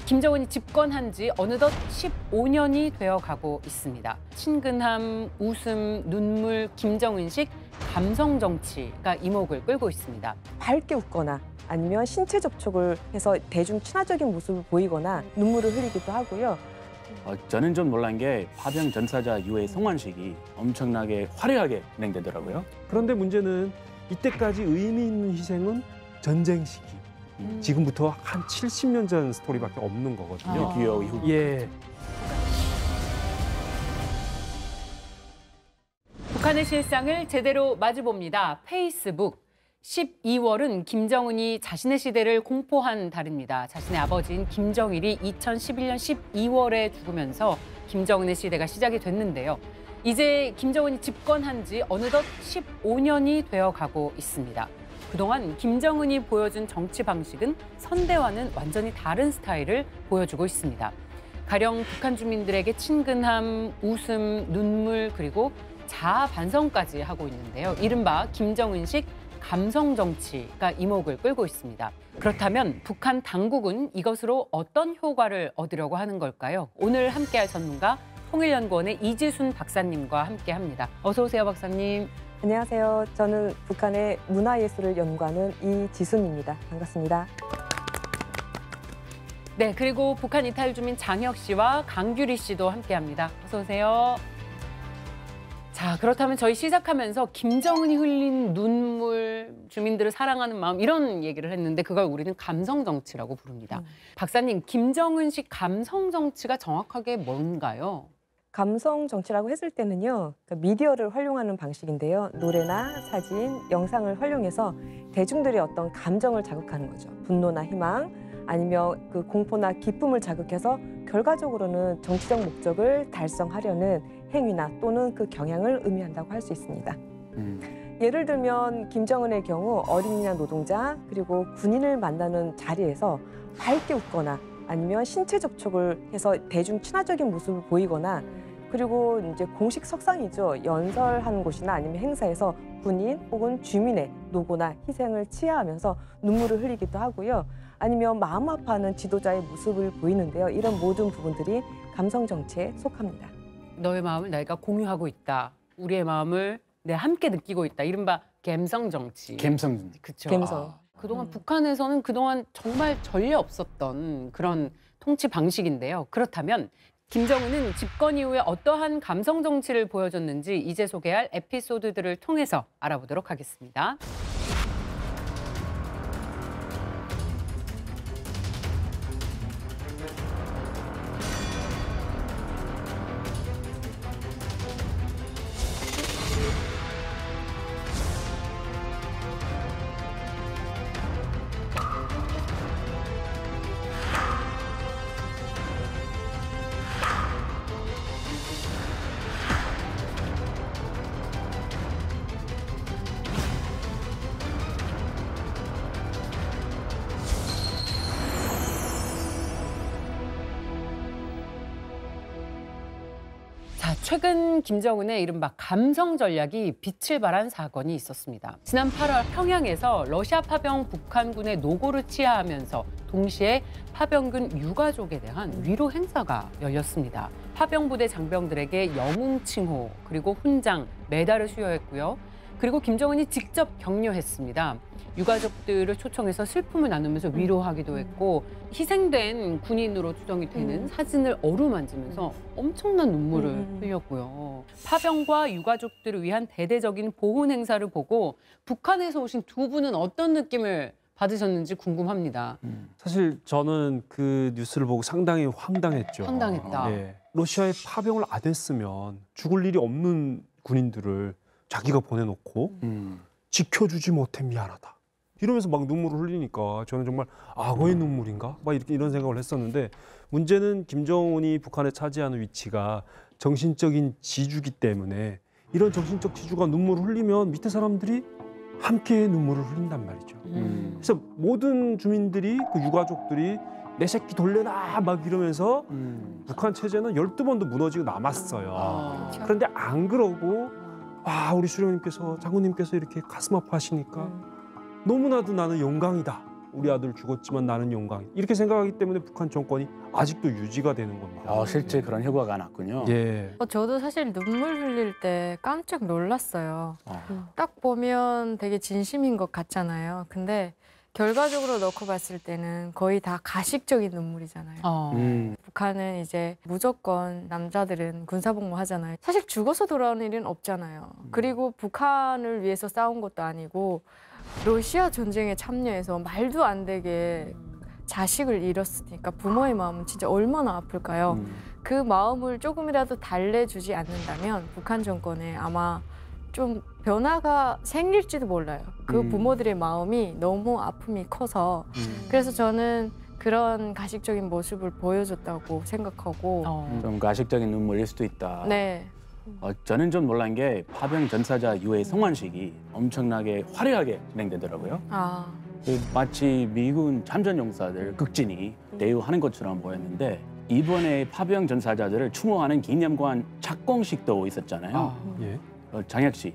김정은이 집권한 지 어느덧 15년이 되어가고 있습니다. 친근함, 웃음, 눈물, 김정은식 감성 정치가 이목을 끌고 있습니다. 밝게 웃거나 아니면 신체 접촉을 해서 대중 친화적인 모습을 보이거나 눈물을 흘리기도 하고요. 저는 좀 놀란 게 파병 전사자 이후의 성환식이 엄청나게 화려하게 진행되더라고요. 그런데 문제는 이때까지 의미 있는 희생은 전쟁 시기. 지금부터 한 70년 전 스토리밖에 없는 거거든요. 6.25 이후. 예. 북한의 실상을 제대로 마주봅니다. 페이스북. 12월은 김정은이 자신의 시대를 공포한 달입니다. 자신의 아버지인 김정일이 2011년 12월에 죽으면서 김정은의 시대가 시작이 됐는데요. 이제 김정은이 집권한 지 어느덧 15년이 되어가고 있습니다. 그동안 김정은이 보여준 정치 방식은 선대와는 완전히 다른 스타일을 보여주고 있습니다. 가령 북한 주민들에게 친근함, 웃음, 눈물 그리고 자아 반성까지 하고 있는데요. 이른바 김정은식 감성 정치가 이목을 끌고 있습니다. 그렇다면 북한 당국은 이것으로 어떤 효과를 얻으려고 하는 걸까요? 오늘 함께할 전문가 통일연구원의 이지순 박사님과 함께합니다. 어서 오세요, 박사님. 안녕하세요. 저는 북한의 문화예술을 연구하는 이지순입니다. 반갑습니다. 네, 그리고 북한 이탈 주민 장혁 씨와 강규리 씨도 함께합니다. 어서 오세요. 자, 그렇다면 저희 시작하면서 김정은이 흘린 눈물, 주민들을 사랑하는 마음 이런 얘기를 했는데 그걸 우리는 감성 정치라고 부릅니다. 박사님, 김정은식 감성 정치가 정확하게 뭔가요? 감성 정치라고 했을 때는요, 미디어를 활용하는 방식인데요. 노래나 사진, 영상을 활용해서 대중들의 어떤 감정을 자극하는 거죠. 분노나 희망, 아니면 그 공포나 기쁨을 자극해서 결과적으로는 정치적 목적을 달성하려는 행위나 또는 그 경향을 의미한다고 할 수 있습니다. 예를 들면 김정은의 경우 어린이나 노동자 그리고 군인을 만나는 자리에서 밝게 웃거나 아니면 신체 접촉을 해서 대중 친화적인 모습을 보이거나 그리고 이제 공식 석상이죠. 연설하는 곳이나 아니면 행사에서 군인 혹은 주민의 노고나 희생을 치하하면서 눈물을 흘리기도 하고요. 아니면 마음 아파하는 지도자의 모습을 보이는데요. 이런 모든 부분들이 감성 정치에 속합니다. 너의 마음을 내가 공유하고 있다. 우리의 마음을 내가 함께 느끼고 있다. 이른바 감성 정치. 감성 정치. 그렇죠. 감성. 그동안 북한에서는 그동안 정말 전례 없었던 그런 통치 방식인데요. 그렇다면 김정은은 집권 이후에 어떠한 감성 정치를 보여줬는지 이제 소개할 에피소드들을 통해서 알아보도록 하겠습니다. 최근 김정은의 이른바 감성 전략이 빛을 발한 사건이 있었습니다. 지난 8월 평양에서 러시아 파병 북한군의 노고를 치하하면서 동시에 파병군 유가족에 대한 위로 행사가 열렸습니다. 파병부대 장병들에게 영웅 칭호 그리고 훈장, 메달을 수여했고요. 그리고 김정은이 직접 격려했습니다. 유가족들을 초청해서 슬픔을 나누면서 위로하기도 했고 희생된 군인으로 추정이 되는 사진을 어루만지면서 엄청난 눈물을 흘렸고요. 파병과 유가족들을 위한 대대적인 보훈 행사를 보고 북한에서 오신 두 분은 어떤 느낌을 받으셨는지 궁금합니다. 사실 저는 그 뉴스를 보고 상당히 황당했죠. 황당했다. 예. 러시아에 파병을 안 했으면 죽을 일이 없는 군인들을 자기가 보내놓고 지켜주지 못해 미안하다. 이러면서 막 눈물을 흘리니까 저는 정말 악어의 눈물인가? 막 이렇게 이런 생각을 했었는데 문제는 김정은이 북한에 차지하는 위치가 정신적인 지주기 때문에 이런 정신적 지주가 눈물을 흘리면 밑에 사람들이 함께 눈물을 흘린단 말이죠. 그래서 모든 주민들이 그 유가족들이 내 새끼 돌려놔 막 이러면서 북한 체제는 12번도 무너지고 남았어요. 그런데 안 그러고 우리 수령님께서 장군님께서 이렇게 가슴 아파하시니까 너무나도 나는 영광이다. 우리 아들 죽었지만 나는 영광 이렇게 생각하기 때문에 북한 정권이 아직도 유지가 되는 겁니다. 실제 그런 효과가 났군요. 예. 저도 사실 눈물 흘릴 때 깜짝 놀랐어요. 딱 보면 되게 진심인 것 같잖아요. 근데 결과적으로 넣고 봤을 때는 거의 다 가식적인 눈물이잖아요. 북한은 이제 무조건 남자들은 군사복무 하잖아요. 사실 죽어서 돌아오는 일은 없잖아요. 그리고 북한을 위해서 싸운 것도 아니고 러시아 전쟁에 참여해서 말도 안 되게 자식을 잃었으니까 부모의 마음은 진짜 얼마나 아플까요? 그 마음을 조금이라도 달래주지 않는다면 북한 정권에 아마 좀 변화가 생길지도 몰라요. 그 부모들의 마음이 너무 아픔이 커서 그래서 저는 그런 가식적인 모습을 보여줬다고 생각하고 좀 가식적인 눈물일 수도 있다. 네. 저는 좀 놀란 게 파병 전사자 유해 송환식이 엄청나게 화려하게 진행되더라고요. 마치 미군 참전용사들 극진이 대우하는 것처럼 보였는데 이번에 파병 전사자들을 추모하는 기념관 착공식도 있었잖아요. 예. 장혁 씨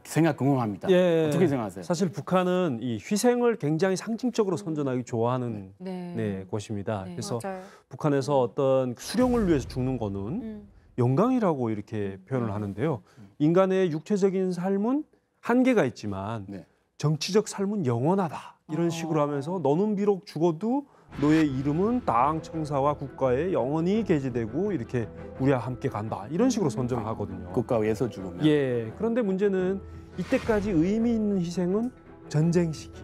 생각 궁금합니다. 예. 어떻게 생각하세요? 사실 북한은 이 희생을 굉장히 상징적으로 선전하기 좋아하는 네. 곳입니다. 네. 그래서 맞아요. 북한에서 어떤 수령을 위해서 죽는 거는 영광이라고 이렇게 표현을 하는데요. 인간의 육체적인 삶은 한계가 있지만 네. 정치적 삶은 영원하다. 이런 식으로 하면서 너는 비록 죽어도 너의 이름은 땅 청사와 국가에 영원히 게재되고 이렇게 우리와 함께 간다. 이런 식으로 선전을 하거든요. 국가 위해서 죽으면. 예. 그런데 문제는 이때까지 의미 있는 희생은 전쟁 시기.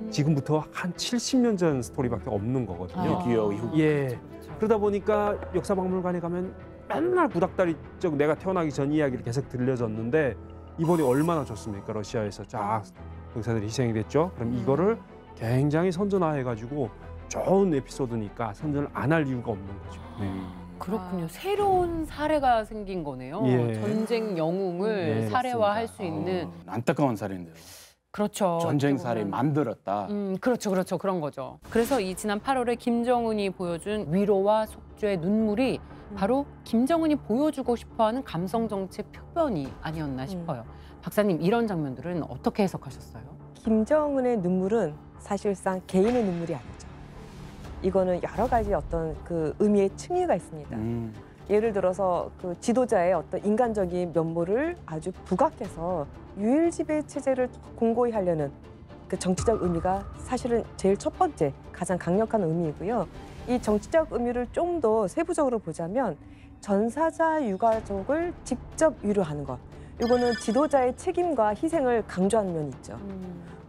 지금부터 한 70년 전 스토리밖에 없는 거거든요. 6.25 이후. 예. 그러다 보니까 역사박물관에 가면 맨날 구닥다리적 내가 태어나기 전 이야기를 계속 들려졌는데 이번에 얼마나 좋습니까? 러시아에서 쫙 병사들이 희생이 됐죠. 그럼 이거를 굉장히 선전화해가지고 좋은 에피소드니까 선전을 안 할 이유가 없는 거죠. 네. 그렇군요. 새로운 사례가 생긴 거네요. 예. 전쟁 영웅을 네, 사례화할 수 있는. 안타까운 사례인데요. 그렇죠. 전쟁 어떻게 사례 보면. 만들었다. 그렇죠. 그런 거죠. 그래서 이 지난 8월에 김정은이 보여준 위로와 속죄의 눈물이 바로 김정은이 보여주고 싶어하는 감성 정치의 표변이 아니었나 싶어요. 박사님, 이런 장면들은 어떻게 해석하셨어요? 김정은의 눈물은 사실상 개인의 눈물이 아니죠. 이거는 여러 가지 어떤 그 의미의 층위가 있습니다. 예를 들어서 그 지도자의 어떤 인간적인 면모를 아주 부각해서 유일지배 체제를 공고히 하려는 그 정치적 의미가 사실은 제일 첫 번째 가장 강력한 의미이고요. 이 정치적 의미를 좀 더 세부적으로 보자면 전사자 유가족을 직접 위로하는 것. 이거는 지도자의 책임과 희생을 강조하는 면이 있죠.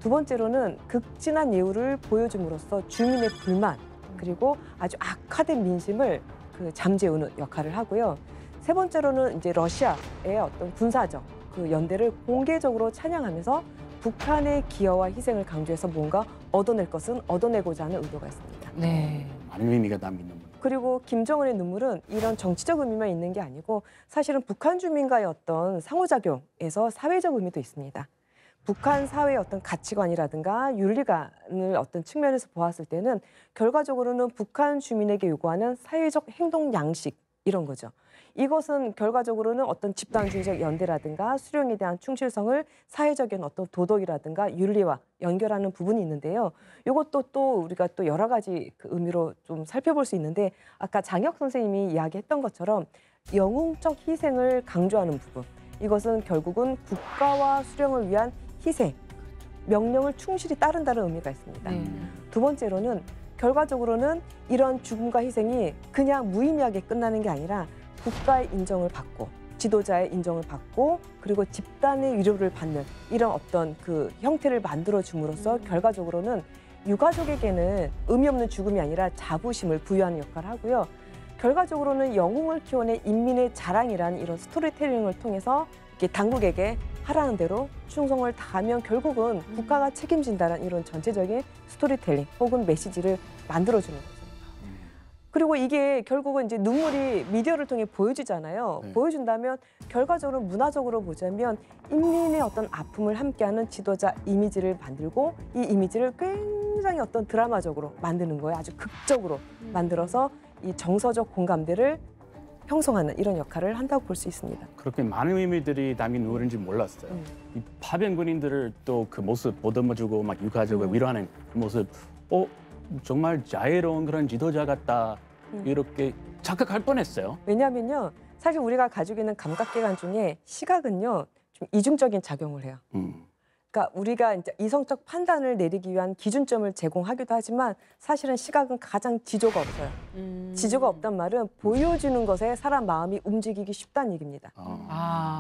두 번째로는 극진한 예우를 보여줌으로써 주민의 불만 그리고 아주 악화된 민심을 그 잠재우는 역할을 하고요. 세 번째로는 이제 러시아의 어떤 군사적 그 연대를 공개적으로 찬양하면서 북한의 기여와 희생을 강조해서 뭔가 얻어낼 것은 얻어내고자 하는 의도가 있습니다. 네. 많은 의미가 담긴 눈물. 그리고 김정은의 눈물은 이런 정치적 의미만 있는 게 아니고 사실은 북한 주민과의 어떤 상호작용에서 사회적 의미도 있습니다. 북한 사회의 어떤 가치관이라든가 윤리관을 어떤 측면에서 보았을 때는 결과적으로는 북한 주민에게 요구하는 사회적 행동 양식 이런 거죠. 이것은 결과적으로는 어떤 집단주의적 연대라든가 수령에 대한 충실성을 사회적인 어떤 도덕이라든가 윤리와 연결하는 부분이 있는데요. 이것도 또 우리가 또 여러 가지 그 의미로 좀 살펴볼 수 있는데 아까 장혁 선생님이 이야기했던 것처럼 영웅적 희생을 강조하는 부분. 이것은 결국은 국가와 수령을 위한 희생, 명령을 충실히 따른다는 의미가 있습니다. 두 번째로는 결과적으로는 이런 죽음과 희생이 그냥 무의미하게 끝나는 게 아니라 국가의 인정을 받고 지도자의 인정을 받고 그리고 집단의 위로를 받는 이런 어떤 그 형태를 만들어 줌으로써 결과적으로는 유가족에게는 의미 없는 죽음이 아니라 자부심을 부여하는 역할을 하고요. 결과적으로는 영웅을 키워낸 인민의 자랑이라는 이런 스토리텔링을 통해서 이렇게 당국에게 하라는 대로 충성을 다하면 결국은 국가가 책임진다는 이런 전체적인 스토리텔링 혹은 메시지를 만들어주는 거죠. 그리고 이게 결국은 이제 눈물이 미디어를 통해 보여지잖아요. 네. 보여준다면 결과적으로 문화적으로 보자면 인민의 어떤 아픔을 함께하는 지도자 이미지를 만들고 이 이미지를 굉장히 어떤 드라마적으로 만드는 거예요. 아주 극적으로 만들어서 이 정서적 공감대를 형성하는 이런 역할을 한다고 볼 수 있습니다. 그렇게 많은 의미들이 담긴 눈물인지 몰랐어요. 이 파병 군인들을 또 그 모습 보듬어주고 막 유가족을 위로하는 그 모습 정말 자애로운 그런 지도자 같다 이렇게 착각할 뻔했어요. 왜냐하면요, 사실 우리가 가지고 있는 감각기관 중에 시각은요 좀 이중적인 작용을 해요. 그러니까 우리가 이제 이성적 판단을 내리기 위한 기준점을 제공하기도 하지만 사실은 시각은 가장 지조가 없어요. 지조가 없단 말은 보여주는 것에 사람 마음이 움직이기 쉽다는 얘기입니다.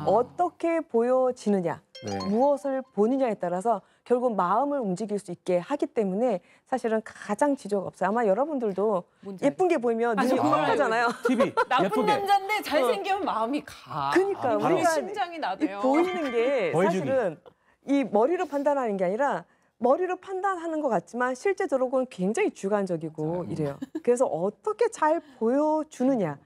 어떻게 보여지느냐, 네. 무엇을 보느냐에 따라서 결국 마음을 움직일 수 있게 하기 때문에 사실은 가장 지조가 없어요. 아마 여러분들도 예쁜 게 보이면 눈이 욱하잖아요. TV 나쁜 예쁘게. 남자인데 잘생기면 마음이 가. 그러니까 바로 우리가 심장이 나대요. 보이는 게 보여주기. 사실은 이 머리로 판단하는 게 아니라 머리로 판단하는 것 같지만 실제적으로는 굉장히 주관적이고 이래요. 그래서 어떻게 잘 보여주느냐.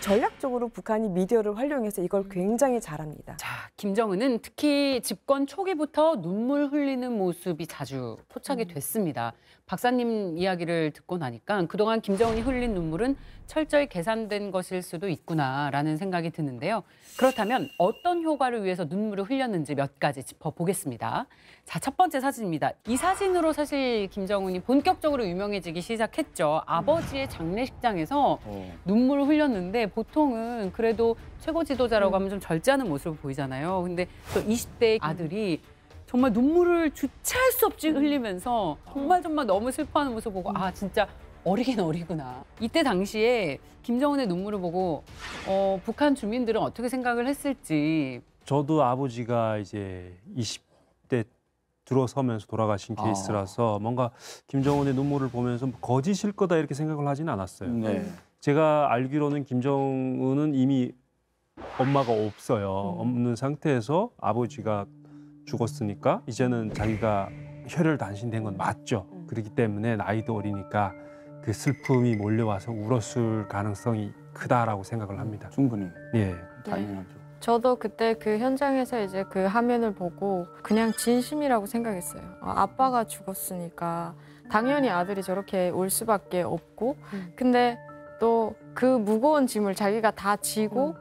전략적으로 북한이 미디어를 활용해서 이걸 굉장히 잘합니다. 자, 김정은은 특히 집권 초기부터 눈물 흘리는 모습이 자주 포착이 됐습니다. 박사님 이야기를 듣고 나니까 그동안 김정은이 흘린 눈물은 철저히 계산된 것일 수도 있구나라는 생각이 드는데요. 그렇다면 어떤 효과를 위해서 눈물을 흘렸는지 몇 가지 짚어보겠습니다. 자, 첫 번째 사진입니다. 이 사진으로 사실 김정은이 본격적으로 유명해지기 시작했죠. 아버지의 장례식장에서 눈물을 흘렸는데 보통은 그래도 최고 지도자라고 하면 좀 절제하는 모습을 보이잖아요. 근데 또 20대 아들이 정말 눈물을 주체할 수 없이 흘리면서 정말 너무 슬퍼하는 모습을 보고 아 진짜 어리긴 어리구나. 이때 당시에 김정은의 눈물을 보고 북한 주민들은 어떻게 생각을 했을지. 저도 아버지가 이제 20대 들어서면서 돌아가신 케이스라서 뭔가 김정은의 눈물을 보면서 거짓일 거다 이렇게 생각을 하지는 않았어요. 네. 제가 알기로는 김정은은 이미 엄마가 없어요. 없는 상태에서 아버지가 죽었으니까 이제는 자기가 혈혈 단신된 건 맞죠. 그렇기 때문에 나이도 어리니까 그 슬픔이 몰려와서 울었을 가능성이 크다라고 생각을 합니다. 충분히 예. 당연하죠. 저도 그때 그 현장에서 이제 그 화면을 보고 그냥 진심이라고 생각했어요. 아빠가 죽었으니까 당연히 아들이 저렇게 울 수밖에 없고 근데 또 그 무거운 짐을 자기가 다 지고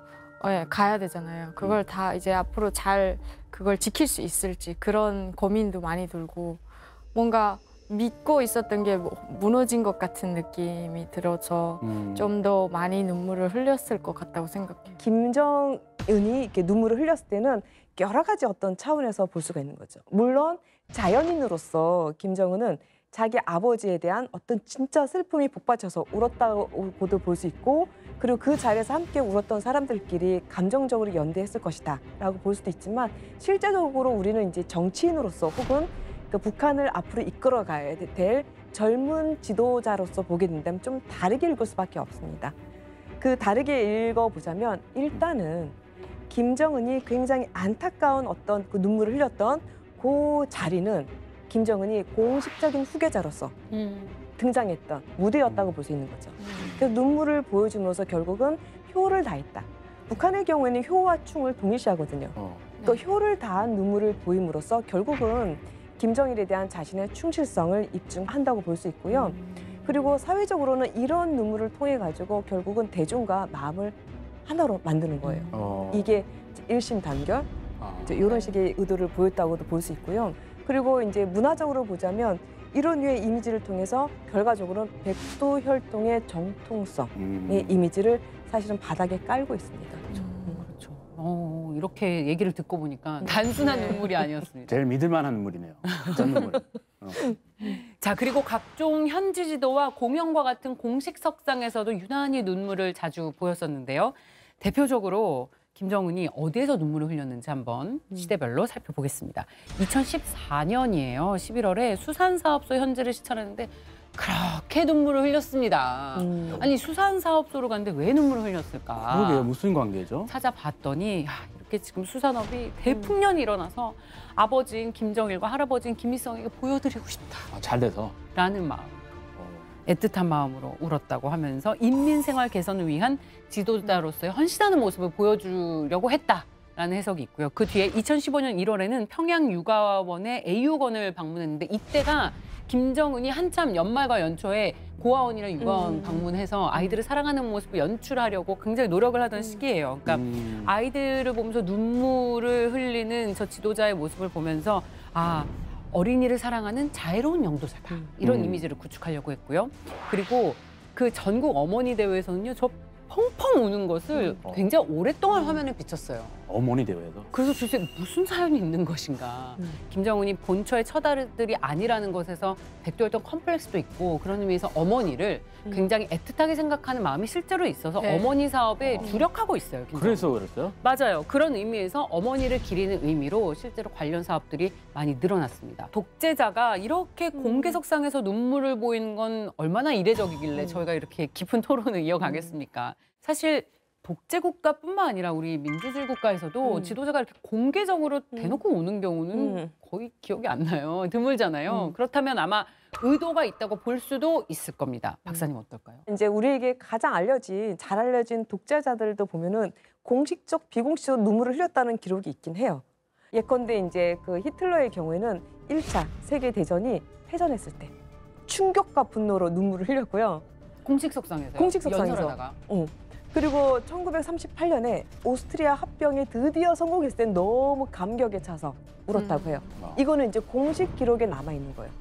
가야 되잖아요. 그걸 다 이제 앞으로 잘 그걸 지킬 수 있을지 그런 고민도 많이 들고 뭔가 믿고 있었던 게 무너진 것 같은 느낌이 들어서 좀 더 많이 눈물을 흘렸을 것 같다고 생각해요. 김정은이 이렇게 눈물을 흘렸을 때는 여러 가지 어떤 차원에서 볼 수가 있는 거죠. 물론 자연인으로서 김정은은 자기 아버지에 대한 어떤 진짜 슬픔이 복받쳐서 울었다고도 볼 수 있고 그리고 그 자리에서 함께 울었던 사람들끼리 감정적으로 연대했을 것이다 라고 볼 수도 있지만 실제적으로 우리는 이제 정치인으로서 혹은 그 북한을 앞으로 이끌어가야 될 젊은 지도자로서 보게 된다면 좀 다르게 읽을 수밖에 없습니다. 그 다르게 읽어보자면 일단은 김정은이 굉장히 안타까운 어떤 그 눈물을 흘렸던 그 자리는 김정은이 공식적인 후계자로서 등장했던 무대였다고 볼 수 있는 거죠. 그래서 눈물을 보여줌으로써 결국은 효를 다했다. 북한의 경우에는 효와 충을 동일시하거든요. 또 효를 다한 눈물을 보임으로써 결국은 김정일에 대한 자신의 충실성을 입증한다고 볼 수 있고요. 그리고 사회적으로는 이런 눈물을 통해 가지고 결국은 대중과 마음을 하나로 만드는 거예요. 이게 일심단결 이런 식의 의도를 보였다고도 볼 수 있고요. 그리고 이제 문화적으로 보자면 이런 류의 이미지를 통해서 결과적으로는 백두혈통의 정통성의 이미지를 사실은 바닥에 깔고 있습니다. 그렇죠. 이렇게 얘기를 듣고 보니까 단순한 눈물이 아니었습니다. 제일 믿을 만한 눈물이네요. 어떤 눈물. 자, 그리고 각종 현지 지도와 공연과 같은 공식 석상에서도 유난히 눈물을 자주 보였었는데요. 대표적으로 김정은이 어디에서 눈물을 흘렸는지 한번 시대별로 살펴보겠습니다. 2014년이에요. 11월에 수산사업소 현지를 시찰했는데 그렇게 눈물을 흘렸습니다. 아니 수산사업소로 갔는데 왜 눈물을 흘렸을까? 그러게요. 무슨 관계죠? 찾아봤더니 이렇게 지금 수산업이 대풍년이 일어나서 아버지인 김정일과 할아버지인 김일성에게 보여드리고 싶다. 잘 돼서. 라는 마음. 애틋한 마음으로 울었다고 하면서 인민생활 개선을 위한 지도자로서의 헌신하는 모습을 보여주려고 했다라는 해석이 있고요. 그 뒤에 2015년 1월에는 평양 육아원의 A육원을 방문했는데 이때가 김정은이 한참 연말과 연초에 고아원이나 육아원 방문해서 아이들을 사랑하는 모습을 연출하려고 굉장히 노력을 하던 시기예요. 그러니까 아이들을 보면서 눈물을 흘리는 저 지도자의 모습을 보면서 어린이를 사랑하는 자애로운 영도자다. 이런 이미지를 구축하려고 했고요. 그리고 그 전국 어머니 대회에서는요. 저 펑펑 우는 것을 굉장히 오랫동안 화면에 비쳤어요. 어머니 대회에서. 그래서 도대체 무슨 사연이 있는 것인가. 김정은이 본처의 처아들이 아니라는 것에서 백도했던 컴플렉스도 있고 그런 의미에서 어머니를 굉장히 애틋하게 생각하는 마음이 실제로 있어서 네. 어머니 사업에 주력하고 있어요. 김정은. 그래서 그랬어요? 맞아요. 그런 의미에서 어머니를 기리는 의미로 실제로 관련 사업들이 많이 늘어났습니다. 독재자가 이렇게 공개석상에서 눈물을 보이는 건 얼마나 이례적이길래 저희가 이렇게 깊은 토론을 이어가겠습니까? 사실 독재국가뿐만 아니라 우리 민주주의 국가에서도 지도자가 이렇게 공개적으로 대놓고 우는 경우는 거의 기억이 안 나요. 드물잖아요. 그렇다면 아마 의도가 있다고 볼 수도 있을 겁니다. 박사님 어떨까요? 이제 우리에게 가장 잘 알려진 독재자들도 보면은 공식적, 비공식적 눈물을 흘렸다는 기록이 있긴 해요. 예컨대 이제 그 히틀러의 경우에는 1차 세계 대전이 패전했을 때 충격과 분노로 눈물을 흘렸고요. 공식석상에서요? 공식석상에서. 연설하다가. 그리고 1938년에 오스트리아 합병에 드디어 성공했을 때 너무 감격에 차서 울었다고 해요. 이거는 이제 공식 기록에 남아 있는 거예요.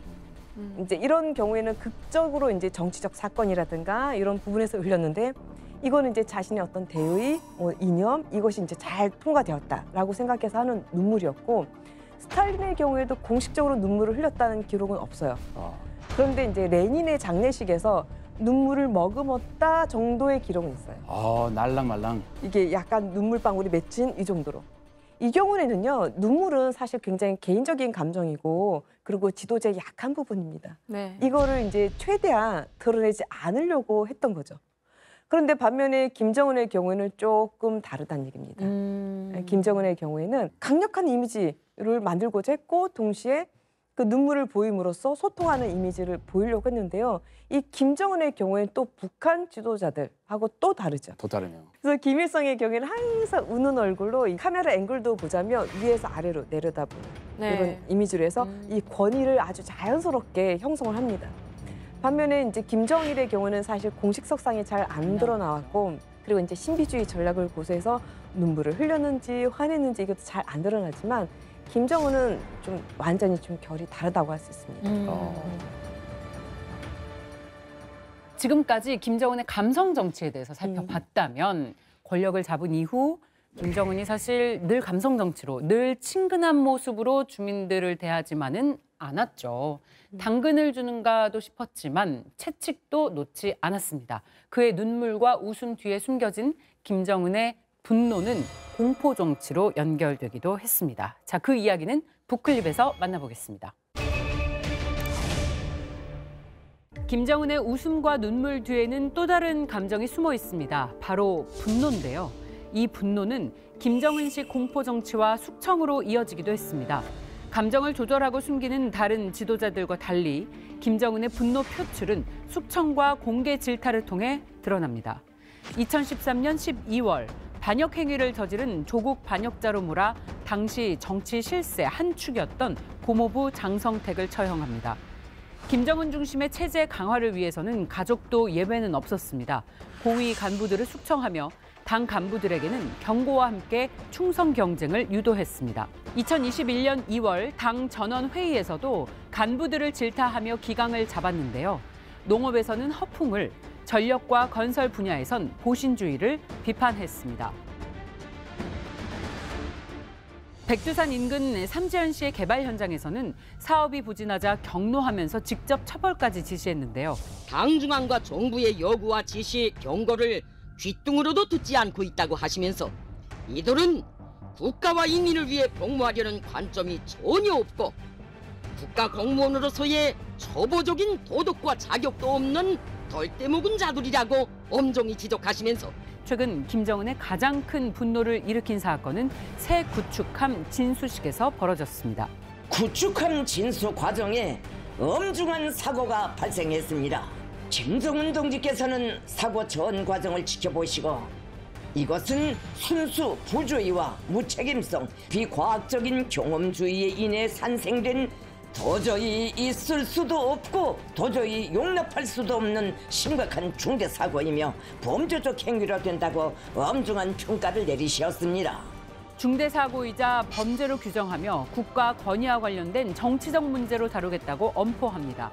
이제 이런 경우에는 극적으로 이제 정치적 사건이라든가 이런 부분에서 흘렸는데 이거는 이제 자신의 어떤 대의, 이념 이것이 이제 잘 통과되었다라고 생각해서 하는 눈물이었고 스탈린의 경우에도 공식적으로 눈물을 흘렸다는 기록은 없어요. 그런데 이제 레닌의 장례식에서 눈물을 머금었다 정도의 기록은 있어요. 날랑말랑. 이게 약간 눈물방울이 맺힌 이 정도로. 이 경우에는요, 눈물은 사실 굉장히 개인적인 감정이고 그리고 지도자의 약한 부분입니다. 네. 이거를 이제 최대한 드러내지 않으려고 했던 거죠. 그런데 반면에 김정은의 경우에는 조금 다르다는 얘기입니다. 김정은의 경우에는 강력한 이미지를 만들고자 했고 동시에 그 눈물을 보임으로써 소통하는 이미지를 보이려고 했는데요. 이 김정은의 경우에는 또 북한 지도자들하고 또 다르죠. 더 다르네요. 그래서 김일성의 경우에는 항상 우는 얼굴로 이 카메라 앵글도 보자면 위에서 아래로 내려다보는 이런 이미지로 해서 이 권위를 아주 자연스럽게 형성을 합니다. 반면에 이제 김정일의 경우는 사실 공식석상에 잘 안 드러나왔고 그리고 이제 신비주의 전략을 고수해서 눈물을 흘렸는지 화냈는지 이것도 잘 안 드러나지만 김정은은 좀 완전히 좀 결이 다르다고 할 수 있습니다. 지금까지 김정은의 감성 정치에 대해서 살펴봤다면 권력을 잡은 이후 김정은이 사실 늘 감성 정치로 늘 친근한 모습으로 주민들을 대하지만은 않았죠. 당근을 주는가도 싶었지만 채찍도 놓지 않았습니다. 그의 눈물과 웃음 뒤에 숨겨진 김정은의 분노는 공포 정치로 연결되기도 했습니다. 자, 그 이야기는 북클립에서 만나보겠습니다. 김정은의 웃음과 눈물 뒤에는 또 다른 감정이 숨어 있습니다. 바로 분노인데요. 이 분노는 김정은식 공포 정치와 숙청으로 이어지기도 했습니다. 감정을 조절하고 숨기는 다른 지도자들과 달리 김정은의 분노 표출은 숙청과 공개 질타를 통해 드러납니다. 2013년 12월 반역 행위를 저지른 조국 반역자로 몰아 당시 정치 실세 한 축이었던 고모부 장성택을 처형합니다. 김정은 중심의 체제 강화를 위해서는 가족도 예외는 없었습니다. 고위 간부들을 숙청하며 당 간부들에게는 경고와 함께 충성 경쟁을 유도했습니다. 2021년 2월 당 전원 회의에서도 간부들을 질타하며 기강을 잡았는데요. 농업에서는 허풍을, 전력과 건설 분야에선 보신주의를 비판했습니다. 백두산 인근 삼지연시의 개발 현장에서는 사업이 부진하자 경로하면서 직접 처벌까지 지시했는데요. 당 중앙과 정부의 요구와 지시, 경고를 귓등으로도 듣지 않고 있다고 하시면서 이들은 국가와 인민을 위해 복무하려는 관점이 전혀 없고 국가 공무원으로서의 초보적인 도덕과 자격도 없는 덜떼먹은 자들이라고 엄정히 지적하시면서 최근 김정은의 가장 큰 분노를 일으킨 사건은 새 구축함 진수식에서 벌어졌습니다. 구축함 진수 과정에 엄중한 사고가 발생했습니다. 김정은 동지께서는 사고 전 과정을 지켜보시고 이것은 순수 부주의와 무책임성, 비과학적인 경험주의에 인해 산생된 도저히 있을 수도 없고 도저히 용납할 수도 없는 심각한 중대사고이며 범죄적 행위라 된다고 엄중한 평가를 내리셨습니다. 중대사고이자 범죄로 규정하며 국가 권위와 관련된 정치적 문제로 다루겠다고 엄포합니다.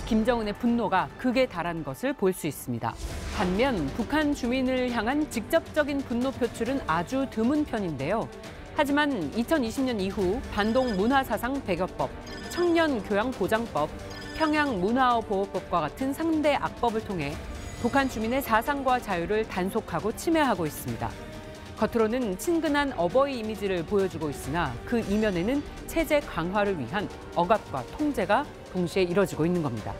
김정은의 분노가 극에 달한 것을 볼 수 있습니다. 반면 북한 주민을 향한 직접적인 분노 표출은 아주 드문 편인데요. 하지만 2020년 이후 반동 문화사상 배격법, 청년교양보장법, 평양문화보호법과 같은 상대 악법을 통해 북한 주민의 사상과 자유를 단속하고 침해하고 있습니다. 겉으로는 친근한 어버이 이미지를 보여주고 있으나 그 이면에는 체제 강화를 위한 억압과 통제가 동시에 이뤄지고 있는 겁니다.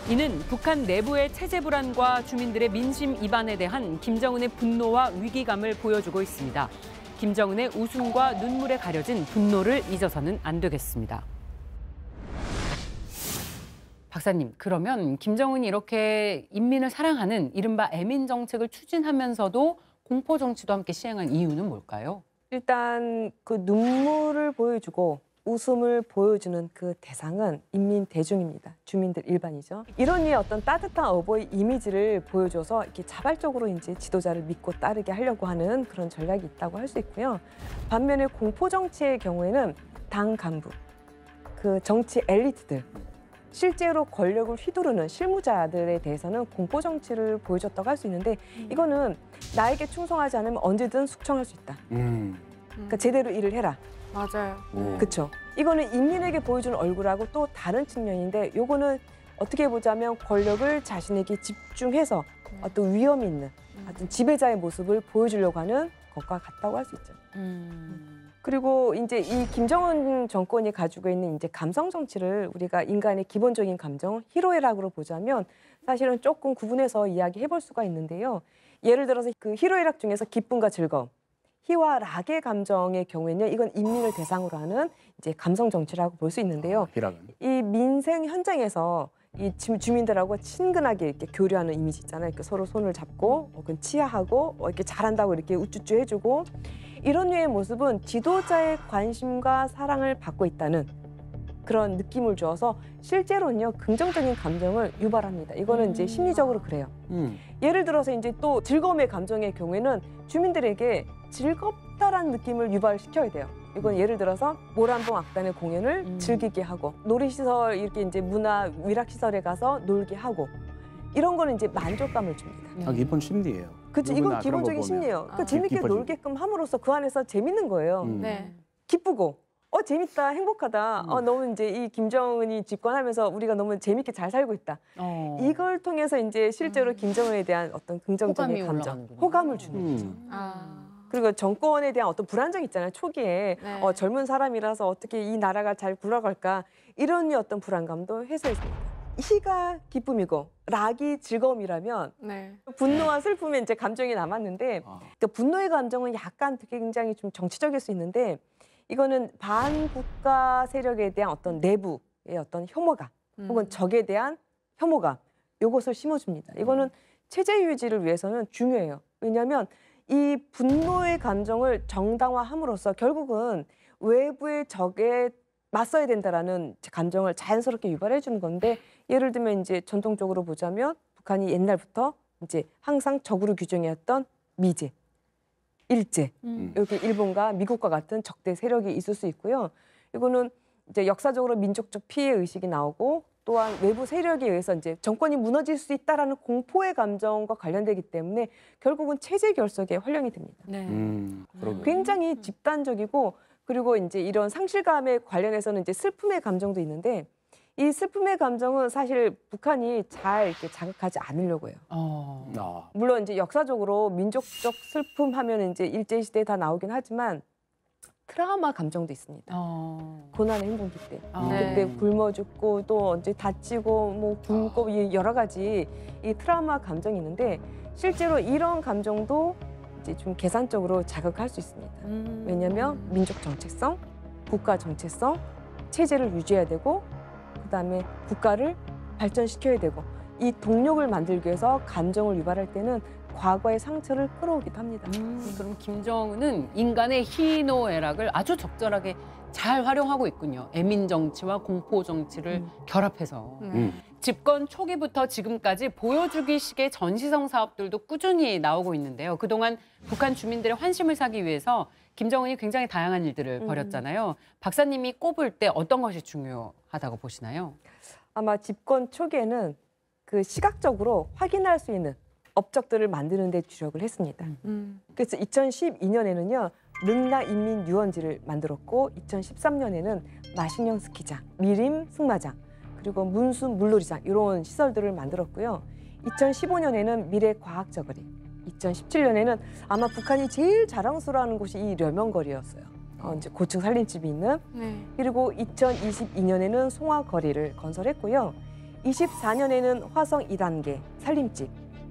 이는 북한 내부의 체제 불안과 주민들의 민심 이반에 대한 김정은의 분노와 위기감을 보여주고 있습니다. 김정은의 웃음과 눈물에 가려진 분노를 잊어서는 안 되겠습니다. 박사님, 그러면 김정은이 이렇게 인민을 사랑하는 이른바 애민 정책을 추진하면서도 공포 정치도 함께 시행한 이유는 뭘까요? 일단 그 눈물을 보여주고 웃음을 보여주는 그 대상은 인민 대중입니다. 주민들 일반이죠. 이런 류의 어떤 따뜻한 어버이 이미지를 보여줘서 이렇게 자발적으로 이제 지도자를 믿고 따르게 하려고 하는 그런 전략이 있다고 할 수 있고요. 반면에 공포 정치의 경우에는 당 간부, 그 정치 엘리트들, 실제로 권력을 휘두르는 실무자들에 대해서는 공포 정치를 보여줬다고 할 수 있는데 이거는 나에게 충성하지 않으면 언제든 숙청할 수 있다. 그러니까 제대로 일을 해라. 맞아요. 그렇죠. 이거는 인민에게 보여주는 얼굴하고 또 다른 측면인데 요거는 어떻게 보자면 권력을 자신에게 집중해서 어떤 위험 있는 어떤 지배자의 모습을 보여주려고 하는 것과 같다고 할 수 있죠. 그리고 이제 이 김정은 정권이 가지고 있는 이제 감성 정치를 우리가 인간의 기본적인 감정, 희로애락으로 보자면 사실은 조금 구분해서 이야기해 볼 수가 있는데요. 예를 들어서 그 희로애락 중에서 기쁨과 즐거움, 희와 락의 감정의 경우에는 이건 인민을 대상으로 하는 이제 감성 정치라고 볼 수 있는데요. 이 민생 현장에서 이 주민들하고 친근하게 이렇게 교류하는 이미지 있잖아요. 이렇게 서로 손을 잡고 치하하고 이렇게 잘한다고 이렇게 우쭈쭈 해주고 이런 류의 모습은 지도자의 관심과 사랑을 받고 있다는 그런 느낌을 주어서 실제로는요 긍정적인 감정을 유발합니다. 이거는 이제 심리적으로 그래요. 예를 들어서 이제 또 즐거움의 감정의 경우에는 주민들에게 즐겁다라는 느낌을 유발시켜야 돼요. 이건 예를 들어서 모란봉 악단의 공연을 즐기게 하고 놀이시설 이렇게 이제 문화 위락시설에 가서 놀게 하고 이런 거는 이제 만족감을 줍니다. 기본 심리예요. 그렇죠. 이건 기본적인 심리예요. 그러니까 재밌게 기뻐지고. 놀게끔 함으로써 그 안에서 재밌는 거예요. 네. 기쁘고 재밌다, 행복하다. 너무 이제 이 김정은이 집권하면서 우리가 너무 재밌게 잘 살고 있다. 이걸 통해서 이제 실제로 김정은에 대한 어떤 긍정적인 감정, 호감을 주는 거죠. 그리고 정권에 대한 어떤 불안정 있잖아요. 초기에 네. 젊은 사람이라서 어떻게 이 나라가 잘 굴러갈까 이런 어떤 불안감도 해소했습니다. 희가 기쁨이고 락이 즐거움이라면 네. 분노와 슬픔의 이제 감정이 남았는데 그러니까 분노의 감정은 약간 굉장히 좀 정치적일 수 있는데 이거는 반국가 세력에 대한 어떤 내부의 어떤 혐오감 혹은 적에 대한 혐오감 이것을 심어줍니다. 이거는 체제 유지를 위해서는 중요해요. 왜냐하면 이 분노의 감정을 정당화함으로써 결국은 외부의 적에 맞서야 된다라는 감정을 자연스럽게 유발해 주는 건데 예를 들면 이제 전통적으로 보자면 북한이 옛날부터 이제 항상 적으로 규정해왔던 미제, 일제 이렇게 일본과 미국과 같은 적대 세력이 있을 수 있고요. 이거는 이제 역사적으로 민족적 피해 의식이 나오고 또한 외부 세력에 의해서 이제 정권이 무너질 수 있다라는 공포의 감정과 관련되기 때문에 결국은 체제 결석에 활용이 됩니다. 네. 굉장히 집단적이고 그리고 이제 이런 상실감에 관련해서는 이제 슬픔의 감정도 있는데 이 슬픔의 감정은 사실 북한이 잘 이렇게 자극하지 않으려고 해요. 물론 이제 역사적으로 민족적 슬픔 하면 이제 일제 시대에 다 나오긴 하지만 트라우마 감정도 있습니다. 고난의 행군기 때 그때 굶어 죽고 또 언제 다치고 뭐 굶고 여러 가지 이 트라우마 감정이 있는데 실제로 이런 감정도 이제 좀 계산적으로 자극할 수 있습니다. 왜냐하면 민족 정체성, 국가 정체성, 체제를 유지해야 되고 그다음에 국가를 발전시켜야 되고 이 동력을 만들기 위해서 감정을 유발할 때는 과거의 상처를 끌어오기도 합니다. 그럼 김정은은 인간의 희노애락을 아주 적절하게 잘 활용하고 있군요. 애민 정치와 공포 정치를 결합해서. 집권 초기부터 지금까지 보여주기식의 전시성 사업들도 꾸준히 나오고 있는데요. 그동안 북한 주민들의 환심을 사기 위해서 김정은이 굉장히 다양한 일들을 벌였잖아요. 박사님이 꼽을 때 어떤 것이 중요하다고 보시나요? 아마 집권 초기에는 그 시각적으로 확인할 수 있는 업적들을 만드는 데 주력을 했습니다. 그래서 2012년에는요. 릉나 인민 유원지를 만들었고 2013년에는 마식령 스키장, 미림 승마장, 그리고 문수 물놀이장 이런 시설들을 만들었고요. 2015년에는 미래 과학저거리, 2017년에는 아마 북한이 제일 자랑스러워하는 곳이 이 려명거리였어요. 이제 고층 살림집이 있는. 그리고 2022년에는 송화거리를 건설했고요. 24년에는 화성 2단계 살림집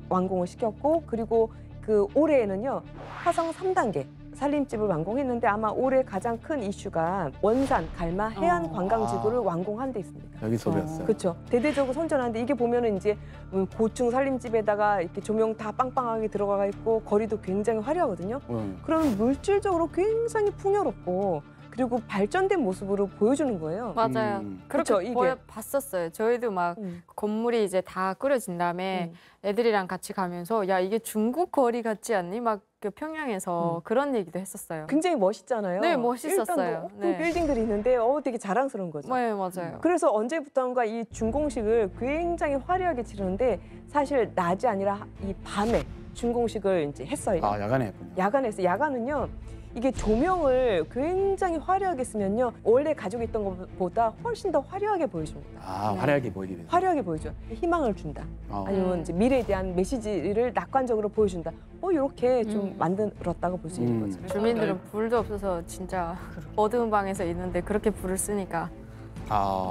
완공을 시켰고, 그리고 그 올해에는요 화성 3단계 살림집을 완공했는데 아마 올해 가장 큰 이슈가 원산 갈마 해안 관광지구를 완공한 데 있습니다. 여기서 배웠어요. 그렇죠. 대대적으로 선전하는데 이게 보면은 이제 고층 살림집에다가 이렇게 조명 다 빵빵하게 들어가 있고 거리도 굉장히 화려하거든요. 그러면 물질적으로 굉장히 풍요롭고 그리고 발전된 모습으로 보여주는 거예요. 맞아요. 그렇게 그쵸, 이게. 봤었어요. 저희도 막 건물이 이제 다 꾸려진 다음에 애들이랑 같이 가면서 야 이게 중국 거리 같지 않니? 막 그 평양에서 그런 얘기도 했었어요. 굉장히 멋있잖아요. 네, 멋있었어요. 일단 높은 빌딩들이 있는데 되게 자랑스러운 거죠. 네, 맞아요. 그래서 언제부턴가 이 준공식을 굉장히 화려하게 치르는데 사실 낮이 아니라 이 밤에 준공식을 이제 했어요. 아, 야간에 했군요. 야간에 했어요. 야간은요. 이게 조명을 굉장히 화려하게 쓰면요. 원래 가지고 있던 것보다 훨씬 더 화려하게 보여줍니다. 아, 화려하게 보이기 위해서. 화려하게 보여줘. 희망을 준다. 아니면 이제 미래에 대한 메시지를 낙관적으로 보여준다. 이렇게 좀 만들었다고 볼 수 있는 거죠. 주민들은 불도 없어서 진짜 어두운 방에서 있는데 그렇게 불을 쓰니까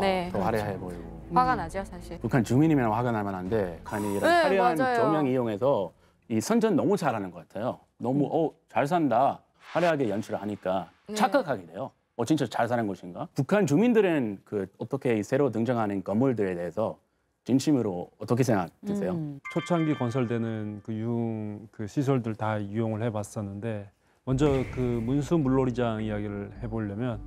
네, 더 화려해 보이고. 화가 나죠, 사실. 북한 주민이면 화가 나면 안 돼. 북한이 이런 네, 화려한 맞아요. 조명 이용해서 이 선전 너무 잘하는 것 같아요. 너무 잘 산다. 화려하게 연출을 하니까 착각하게 돼요. 진짜 잘 사는 곳인가? 북한 주민들은 어떻게 이 새로 등장하는 건물들에 대해서 진심으로 어떻게 생각드세요? 초창기 건설되는 그 시설들 다 이용을 해봤었는데 먼저 그 문수 물놀이장 이야기를 해보려면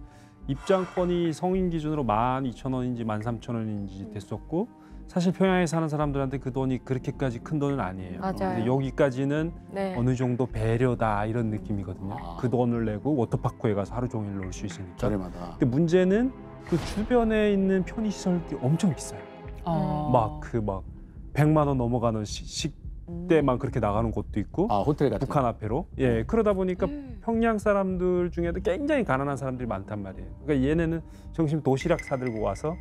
입장권이 성인 기준으로 12,000원인지 13,000원인지 됐었고 사실 평양에 사는 사람들한테 그 돈이 그렇게까지 큰 돈은 아니에요. 맞아요. 근데 여기까지는 네. 어느 정도 배려다 이런 느낌이거든요. 그 돈을 내고 워터파크에 가서 하루 종일 놀 수 있으니까. 저렴하다. 근데 문제는 그 주변에 있는 편의시설들이 엄청 비싸요. 막 100만 원 넘어가는 식대만 그렇게 나가는 곳도 있고 호텔 같은 북한 앞에로. 예, 그러다 보니까 평양 사람들 중에도 굉장히 가난한 사람들이 많단 말이에요. 그러니까 얘네는 점심 도시락 사들고 와서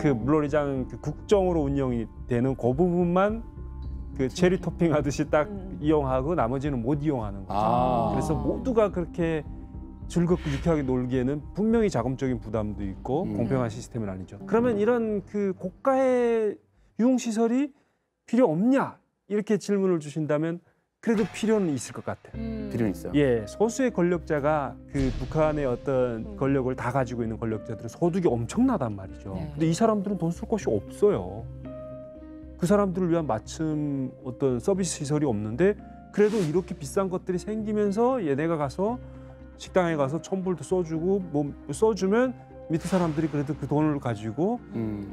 그 물놀이장 국정으로 운영이 되는 그 부분만 그 체리 토핑 하듯이 딱 이용하고 나머지는 못 이용하는 거죠. 그래서 모두가 그렇게 즐겁고 유쾌하게 놀기에는 분명히 자금적인 부담도 있고 공평한 시스템은 아니죠. 그러면 이런 그 고가의 유흥시설이 필요 없냐? 이렇게 질문을 주신다면 그래도 필요는 있을 것 같아요. 필요는 있어요. 예, 소수의 권력자가 그 북한의 어떤 권력을 다 가지고 있는 권력자들은 소득이 엄청나단 말이죠. 근데 이 사람들은 돈 쓸 곳이 없어요. 그 사람들을 위한 맞춤 어떤 서비스 시설이 없는데 그래도 이렇게 비싼 것들이 생기면서 얘네가 가서 식당에 가서 1,000불도 써주고 뭐 써주면 밑에 사람들이 그래도 그 돈을 가지고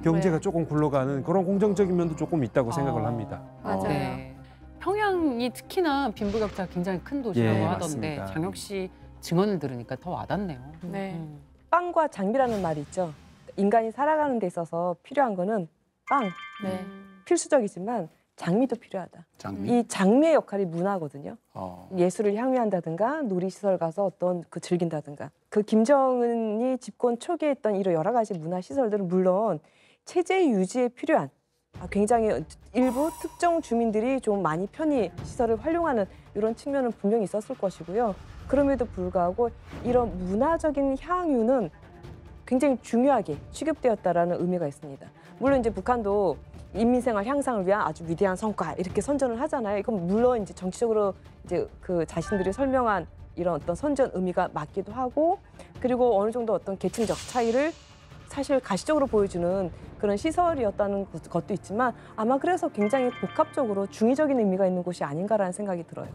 경제가 조금 굴러가는 그런 공정적인 면도 조금 있다고 생각을 합니다. 맞아요. 네. 평양이 특히나 빈부격차가 굉장히 큰 도시라고 예, 하던데 맞습니다. 장혁 씨 증언을 들으니까 더 와닿네요. 네. 빵과 장비라는 말이 있죠. 인간이 살아가는 데 있어서 필요한 거는 빵, 네. 필수적이지만 장미도 필요하다. 장미? 이 장미의 역할이 문화거든요. 어. 예술을 향유한다든가 놀이시설 가서 어떤 그 즐긴다든가. 그 김정은이 집권 초기에 했던 이런 여러 가지 문화시설들은 물론 체제 유지에 필요한 굉장히 일부 특정 주민들이 좀 많이 편의 시설을 활용하는 이런 측면은 분명히 있었을 것이고요. 그럼에도 불구하고 이런 문화적인 향유는 굉장히 중요하게 취급되었다라는 의미가 있습니다. 물론 이제 북한도 인민생활 향상을 위한 아주 위대한 성과 이렇게 선전을 하잖아요. 이건 물론 이제 정치적으로 이제 그 자신들이 설명한 이런 어떤 선전 의미가 맞기도 하고 그리고 어느 정도 어떤 계층적 차이를 사실 가시적으로 보여주는 그런 시설이었다는 것도 있지만 아마 그래서 굉장히 복합적으로 중의적인 의미가 있는 곳이 아닌가라는 생각이 들어요.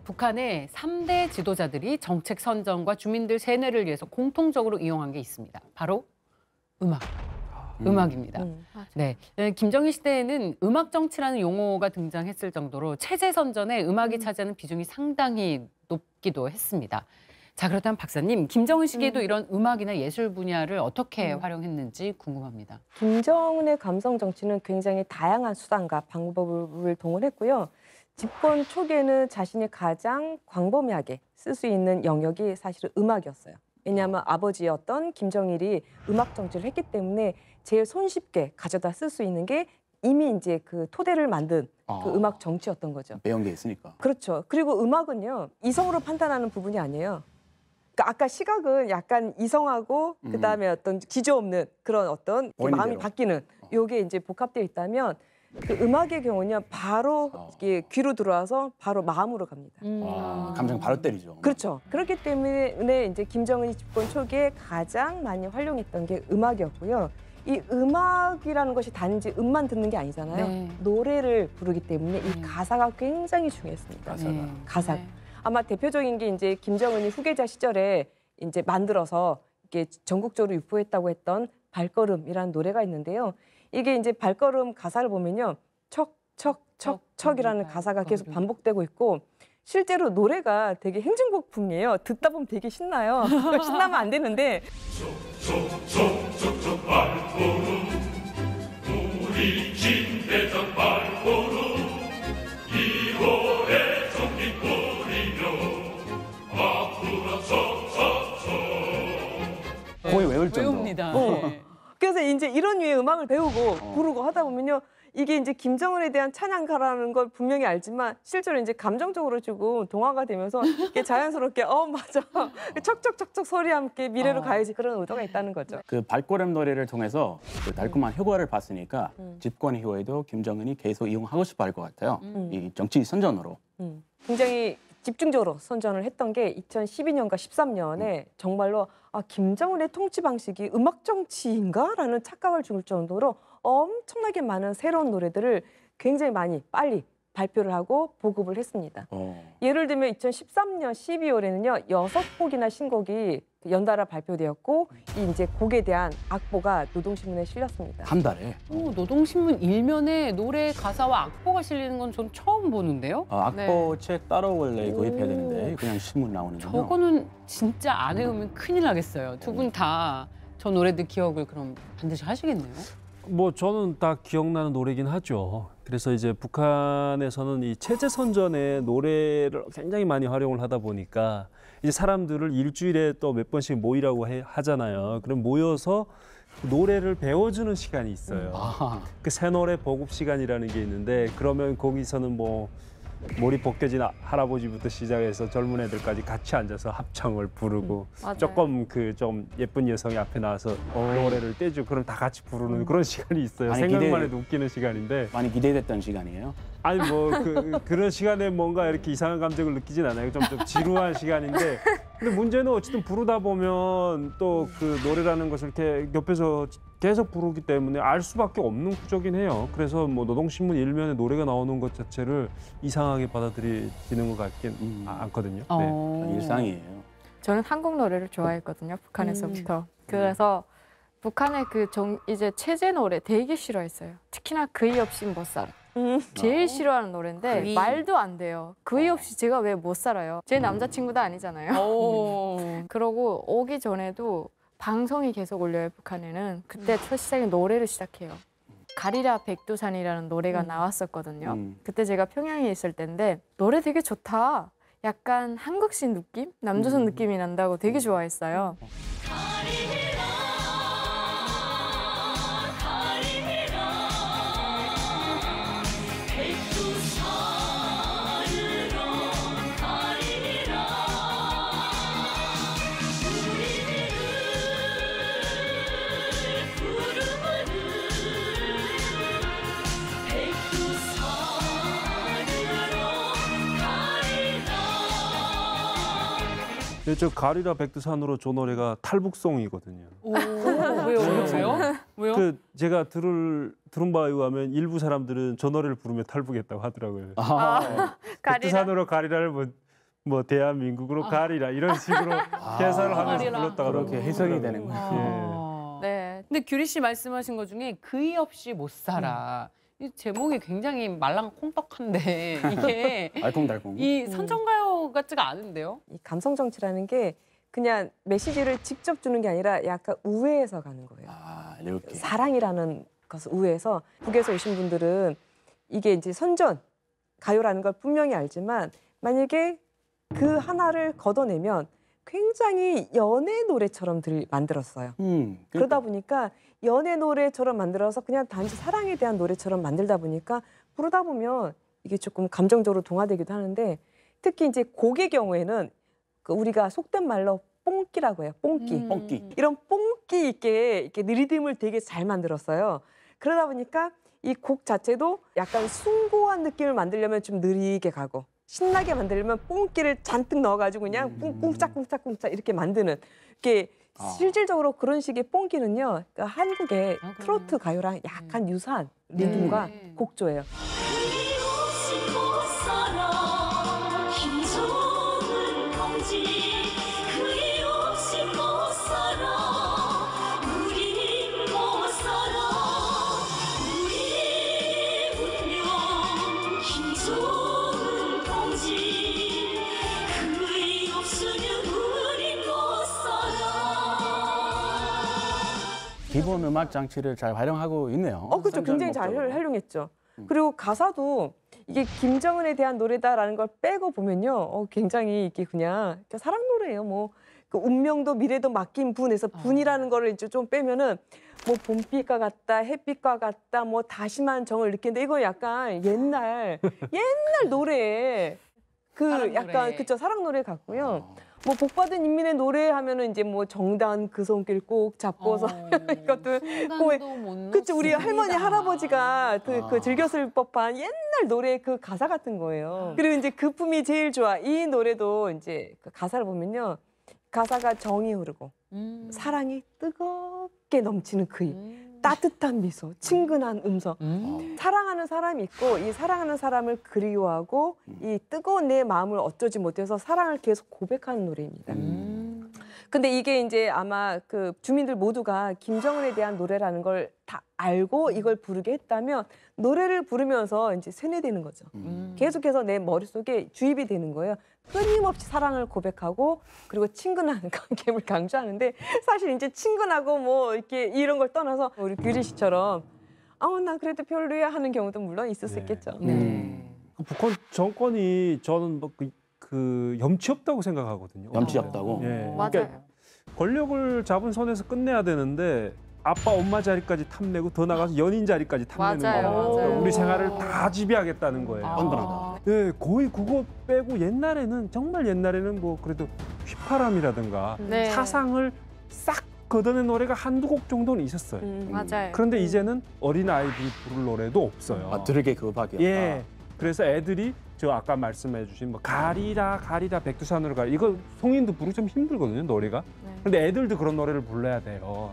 북한의 3대 지도자들이 정책 선정과 주민들 세뇌를 위해서 공통적으로 이용한 게 있습니다. 바로 음악. 음악입니다. 네, 김정일 시대에는 음악 정치라는 용어가 등장했을 정도로 체제 선전에 음악이 차지하는 비중이 상당히 높기도 했습니다. 자, 그렇다면 박사님, 김정은 시기에도 이런 음악이나 예술 분야를 어떻게 활용했는지 궁금합니다. 김정은의 감성 정치는 굉장히 다양한 수단과 방법을 동원했고요. 집권 초기에는 자신이 가장 광범위하게 쓸 수 있는 영역이 사실은 음악이었어요. 왜냐하면 아버지였던 김정일이 음악 정치를 했기 때문에 제일 손쉽게 가져다 쓸 수 있는 게 이미 이제 그 토대를 만든 그 음악 정치였던 거죠. 배운 게 있으니까. 그렇죠. 그리고 음악은요, 이성으로 판단하는 부분이 아니에요. 그러니까 아까 시각은 약간 이성하고 그다음에 어떤 기조 없는 그런 어떤 마음이 바뀌는 요게 이제 복합되어 있다면 그 음악의 경우는 바로 이게 귀로 들어와서 바로 마음으로 갑니다. 감정 바로 때리죠. 그렇죠. 그렇기 때문에 이제 김정은이 집권 초기에 가장 많이 활용했던 게 음악이었고요. 이 음악이라는 것이 단지 음만 듣는 게 아니잖아요. 네. 노래를 부르기 때문에 이 가사가 굉장히 중요했습니다. 가사. 네. 아마 대표적인 게 이제 김정은이 후계자 시절에 이제 만들어서 이게 전국적으로 유포했다고 했던 발걸음이라는 노래가 있는데요. 이게 이제 발걸음 가사를 보면요, 척척척척이라는 가사가 계속 반복되고 있고 실제로 노래가 되게 행진곡풍이에요. 듣다 보면 되게 신나요. 신나면 안 되는데. 척척척척 발걸음 우리 진대장 발걸음 이거에 정깃거리며 앞으로 척척척 거의 외울 정도. 외웁니다. 그래서 이제 이런 류의 음악을 배우고 부르고 하다 보면요, 이게 이제 김정은에 대한 찬양가라는 걸 분명히 알지만 실제로 이제 감정적으로 지금 동화가 되면서 이게 자연스럽게 맞아 척척척척 소리와 함께 미래로 가야지 그런 의도가 있다는 거죠. 그 발걸음 노래를 통해서 그 달콤한 효과를 봤으니까 집권 이후에도 김정은이 계속 이용하고 싶어 할 것 같아요. 이 정치 선전으로. 굉장히 집중적으로 선전을 했던 게 2012년과 13년에 정말로 김정은의 통치 방식이 음악 정치인가라는 착각을 줄 정도로 엄청나게 많은 새로운 노래들을 굉장히 많이 빨리 발표를 하고 보급을 했습니다. 예를 들면 2013년 12월에는요 6곡이나 신곡이 연달아 발표되었고 이 이제 곡에 대한 악보가 노동신문에 실렸습니다. 한 달에? 노동신문 일면에 노래 가사와 악보가 실리는 건 전 처음 보는데요. 악보 책 따로 원래 구입해야 되는데 그냥 신문 나오는군요. 저거는 진짜 안 외우면 큰일 나겠어요. 두 분 다 저 노래들 기억을 그럼 반드시 하시겠네요. 뭐 저는 다 기억나는 노래긴 하죠. 그래서 이제 북한에서는 이 체제 선전에 노래를 굉장히 많이 활용을 하다 보니까 이제 사람들을 일주일에 또 몇 번씩 모이라고 하잖아요. 그럼 모여서 노래를 배워주는 시간이 있어요. 그 새 노래 보급 시간이라는 게 있는데 그러면 거기서는 뭐 머리 벗겨진 할아버지부터 시작해서 젊은 애들까지 같이 앉아서 합창을 부르고 조금 그 좀 예쁜 여성이 앞에 나와서 노래를 떼주고 그럼 다 같이 부르는 그런 시간이 있어요. 생각만 해도 웃기는 시간인데 많이 기대됐던 시간이에요? 아니 뭐 그런 시간에 뭔가 이렇게 이상한 감정을 느끼진 않아요. 좀 지루한 시간인데 근데 문제는 어쨌든 부르다 보면 또 그 노래라는 것을 이렇게 옆에서 계속 부르기 때문에 알 수밖에 없는 구조긴 해요. 그래서 뭐 노동신문 일면에 노래가 나오는 것 자체를 이상하게 받아들이는 것 같긴 않거든요. 네. 일상이에요. 저는 한국 노래를 좋아했거든요. 북한에서부터. 그래서 북한의 이제 체제 노래 되게 싫어했어요. 특히나 그이 없이 못 살아. 제일 싫어하는 노래인데 그이. 말도 안 돼요. 그이 없이 제가 왜 못 살아요? 제 남자친구도 아니잖아요. 그러고 오기 전에도 방송이 계속 올려요, 북한에는. 그때 첫 시작에 노래를 시작해요. 가리라 백두산이라는 노래가 나왔었거든요. 그때 제가 평양에 있을 때인데 노래 되게 좋다. 약간 한국식 느낌? 남조선 느낌이 난다고 되게 좋아했어요. 저 가리라 백두산으로 저 노래가 탈북송이거든요. 왜요? 그 제가 들은 바에 의하면 일부 사람들은 저 노래를 부르며 탈북했다고 하더라고요. 백두산으로 가리라를 뭐 대한민국으로 가리라 이런 식으로 해설을 하면서 불렀다고 그렇게 해석이 되는 거예요. 네, 근데 규리 씨 말씀하신 것 중에 그이 없이 못 살아. 이 제목이 굉장히 말랑콩떡한데 이게 알콩달콩. 이 선정가요 같지가 않은데요? 이 감성 정치라는 게 그냥 메시지를 직접 주는 게 아니라 약간 우회해서 가는 거예요. 아, 이렇게. 사랑이라는 것을 우회해서 북에서 오신 분들은 이게 이제 선전 가요라는 걸 분명히 알지만 만약에 그 하나를 걷어내면 굉장히 연애 노래처럼 만들었어요. 그러다 보니까 연애 노래처럼 만들어서 그냥 단지 사랑에 대한 노래처럼 만들다 보니까 부르다 보면 이게 조금 감정적으로 동화되기도 하는데 특히 이제 곡의 경우에는 우리가 속된 말로 뽕끼라고 해요. 뽕끼. 뽕끼. 이런 뽕끼 있게 이렇게 리듬을 되게 잘 만들었어요. 그러다 보니까 이 곡 자체도 약간 숭고한 느낌을 만들려면 좀 느리게 가고 신나게 만들려면 뽕끼를 잔뜩 넣어가지고 그냥 꿍짝꿍짝꿍짝 이렇게 만드는 이렇게 실질적으로 그런 식의 뽕끼는요. 그러니까 한국의 트로트 가요랑 약간 유사한 리듬과 곡조예요. 기본 음악 장치를 잘 활용하고 있네요. 그렇죠. 굉장히 잘 활용했죠. 그리고 가사도 이게 김정은에 대한 노래다라는 걸 빼고 보면요, 굉장히 이게 그냥 사랑 노래예요. 뭐 그 운명도 미래도 맡긴 분에서 분이라는 거를 이제 좀 빼면은 뭐 봄빛과 같다, 햇빛과 같다, 뭐 다시만 정을 느낀다. 이거 약간 옛날 노래에 그 약간 그쵸 사랑 노래 같고요. 뭐 복받은 인민의 노래 하면은 이제 뭐 정단 그 손길 꼭 잡고서 이것도 그쵸 우리 할머니 할아버지가 그 즐겼을 법한 옛날 노래 그 가사 같은 거예요. 그리고 이제 그 품이 제일 좋아 이 노래도 이제 그 가사를 보면요 가사가 정이 흐르고 사랑이 뜨겁게 넘치는 그이 따뜻한 미소, 친근한 음성. 사랑하는 사람이 있고 이 사랑하는 사람을 그리워하고 이 뜨거운 내 마음을 어쩌지 못해서 사랑을 계속 고백하는 노래입니다. 근데 이게 이제 아마 그 주민들 모두가 김정은에 대한 노래라는 걸 다 알고 이걸 부르게 했다면 노래를 부르면서 이제 세뇌되는 거죠. 계속해서 내 머릿속에 주입이 되는 거예요. 끊임없이 사랑을 고백하고 그리고 친근한 관계를 강조하는데 사실 이제 친근하고 뭐 이렇게 이런 걸 떠나서 우리 규리 씨처럼 나 그래도 별로야 하는 경우도 물론 있을 수 있겠죠. 북한 정권이 저는 뭐 그 염치 없다고 생각하거든요. 염치 없다고? 예. 맞아요. 그러니까 권력을 잡은 손에서 끝내야 되는데 아빠 엄마 자리까지 탐내고 더 나가서 연인 자리까지 탐내는 맞아요. 거. 우리 생활을 다 지배하겠다는 거예요. 뻔뻔하다. 예, 거의 그거 빼고 옛날에는 정말 옛날에는 뭐 그래도 휘파람이라든가 네. 사상을 싹 걷어낸 노래가 한두 곡 정도는 있었어요. 맞아요. 그런데 이제는 어린 아이들이 부를 노래도 없어요. 들으게 그거밖에 예. 그래서 애들이 저 아까 말씀해주신 뭐 가리라 백두산으로 가 이거 성인도 부르기 좀 힘들거든요 노래가. 그런데 애들도 그런 노래를 불러야 돼요.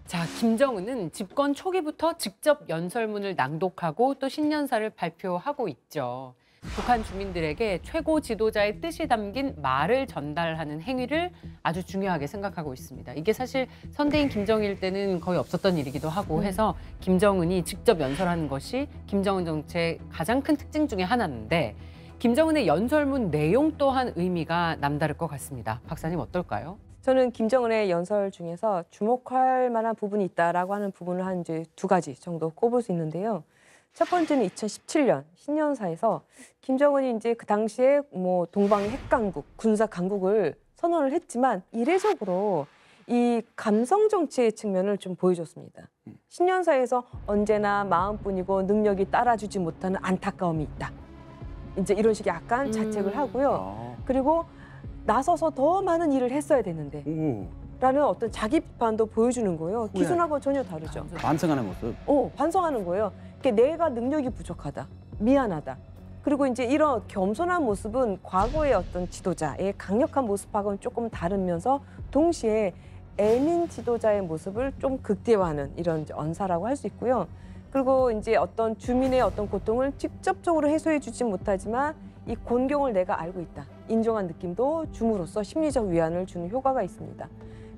자, 김정은은 집권 초기부터 직접 연설문을 낭독하고 또 신년사를 발표하고 있죠. 북한 주민들에게 최고 지도자의 뜻이 담긴 말을 전달하는 행위를 아주 중요하게 생각하고 있습니다. 이게 사실 선대인 김정일 때는 거의 없었던 일이기도 하고 해서 김정은이 직접 연설하는 것이 김정은 정치의 가장 큰 특징 중에 하나인데 김정은의 연설문 내용 또한 의미가 남다를 것 같습니다. 박사님 어떨까요? 저는 김정은의 연설 중에서 주목할 만한 부분이 있다라고 하는 부분을 한 이제 2가지 정도 꼽을 수 있는데요. 첫 번째는 2017년 신년사에서 김정은이 이제 그 당시에 뭐 동방 핵강국, 군사 강국을 선언을 했지만 이례적으로 이 감성 정치의 측면을 좀 보여줬습니다. 신년사에서 언제나 마음뿐이고 능력이 따라주지 못하는 안타까움이 있다. 이제 이런 식의 약간 자책을 하고요. 그리고 나서서 더 많은 일을 했어야 되는데 라는 어떤 자기 비판도 보여주는 거예요. 기존하고 전혀 다르죠. 반성하는 모습. 반성하는 거예요. 그러니까 내가 능력이 부족하다. 미안하다. 그리고 이제 이런 겸손한 모습은 과거의 어떤 지도자의 강력한 모습하고는 조금 다르면서 동시에 애민 지도자의 모습을 좀 극대화하는 이런 언사라고 할 수 있고요. 그리고 이제 어떤 주민의 어떤 고통을 직접적으로 해소해주지 못하지만 이 곤경을 내가 알고 있다. 인정한 느낌도 줌으로써 심리적 위안을 주는 효과가 있습니다.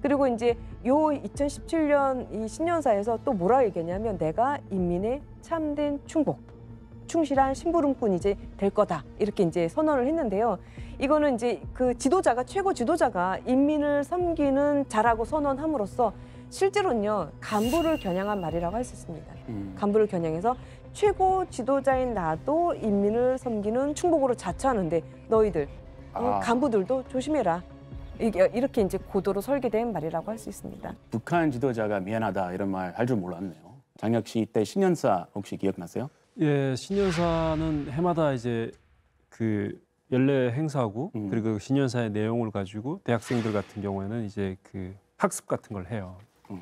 그리고 이제 요 2017년 이 신년사에서 또 뭐라 얘기했냐면 내가 인민의 참된 충복, 충실한 심부름꾼이 이제 될 거다 이렇게 이제 선언을 했는데요. 이거는 이제 그 지도자가 최고 지도자가 인민을 섬기는 자라고 선언함으로써 실제로는요 간부를 겨냥한 말이라고 할 수 있습니다. 간부를 겨냥해서 최고 지도자인 나도 인민을 섬기는 충복으로 자처하는데 너희들 간부들도 조심해라. 이렇게 이제 고도로 설계된 말이라고 할 수 있습니다. 북한 지도자가 미안하다 이런 말 할 줄 몰랐네요. 장혁 씨 이때 신년사 혹시 기억나세요? 예, 신년사는 해마다 이제 그 연례 행사고 그리고 신년사의 내용을 가지고 대학생들 같은 경우에는 이제 그 학습 같은 걸 해요.